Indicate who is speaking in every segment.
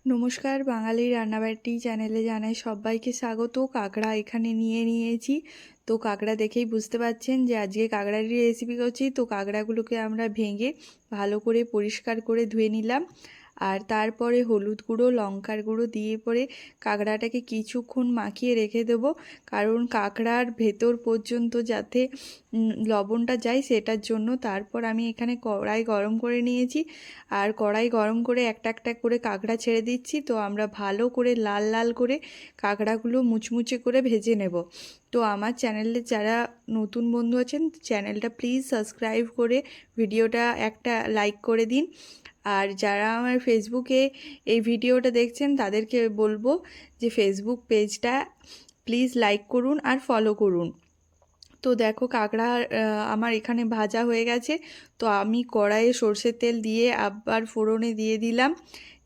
Speaker 1: নমস্কার, বাঙালি রান্নাবাটি চ্যানেলে জানাই সবাইকে স্বাগত। কাঁকড়া এখানে নিয়ে নিয়েছি। তো কাঁকড়া দেখেই বুঝতে পারছেন যে আজকে কাঁকড়ারই রেসিপি করছি। তো কাঁকড়াগুলোকে আমরা ভেঙে ভালো করে পরিষ্কার করে ধুয়ে নিলাম। আর তারপরে হলুদ গুঁড়ো, লঙ্কার গুঁড়ো দিয়ে পরে কাঁকড়াটাকে কিছুক্ষণ মাখিয়ে রেখে দেবো, কারণ কাঁকড়ার ভেতর পর্যন্ত যাতে লবণটা যায় সেটার জন্য। তারপর আমি এখানে কড়াই গরম করে নিয়েছি, আর কড়াই গরম করে একটা একটা করে কাঁকড়া ছেড়ে দিচ্ছি। তো আমরা ভালো করে লাল লাল করে কাঁকড়াগুলো মুচমুচে করে ভেজে নেব। তো আমার চ্যানেলে যারা নতুন বন্ধু আছেন, চ্যানেলটা প্লিজ সাবস্ক্রাইব করে ভিডিওটা একটা লাইক করে দিন। আর যারা আমার ফেসবুকে এই ভিডিওটা দেখছেন তাদেরকে বলবো যে ফেসবুক পেজটা প্লিজ লাইক করুন আর ফলো করুন। তো দেখো কাঁকড়া আমার এখানে ভাজা হয়ে গেছে। তো আমি কড়াইয়ে সর্ষের তেল দিয়ে আবার ফোড়নে দিয়ে দিলাম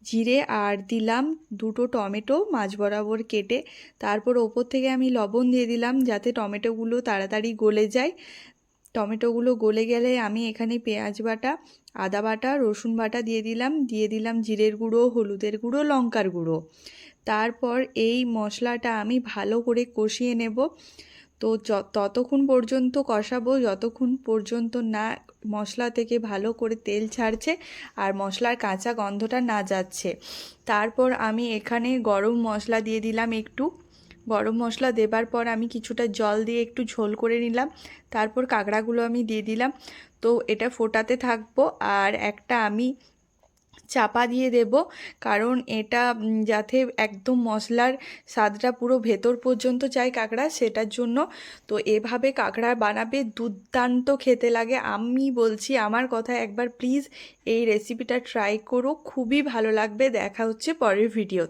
Speaker 1: জিরে, আর দিলাম দুটো টমেটো মাঝ বরাবর কেটে। তারপর ওপর থেকে আমি লবণ দিয়ে দিলাম যাতে টমেটোগুলো তাড়াতাড়ি গলে যায়। টমেটোগুলো গলে গেলে আমি এখানে পেঁয়াজ বাটা, আদা বাটা, রসুন বাটা দিয়ে দিলাম জিরের গুঁড়ো, হলুদের গুঁড়ো, লঙ্কার গুঁড়ো। তারপর এই মশলাটা আমি ভালো করে কষিয়ে নেব। তো ততক্ষণ পর্যন্ত কষাবো যতক্ষণ পর্যন্ত না মশলা থেকে ভালো করে তেল ছাড়ছে আর মশলার কাঁচা গন্ধটা না যাচ্ছে। তারপর আমি এখানে গরম মশলা দিয়ে দিলাম একটু। গরম মশলা দেবার পর আমি কিছুটা জল দিয়ে একটু ঝোল করে নিলাম। তারপর কাঁকড়াগুলো আমি দিয়ে দিলাম। তো এটা ফোটাতে থাকবো, আর একটা আমি চাপা দিয়ে দেব, কারণ এটা যাতে একদম মশলার স্বাদটা পুরো ভেতর পর্যন্ত যায় কাঁকড়া, সেটার জন্য। তো এভাবে কাঁকড়া বানাবে, দুর্দান্ত খেতে লাগে। আমি বলছি, আমার কথা একবার প্লিজ এই রেসিপিটা ট্রাই করো, খুবই ভালো লাগবে। দেখা হচ্ছে পরের ভিডিও।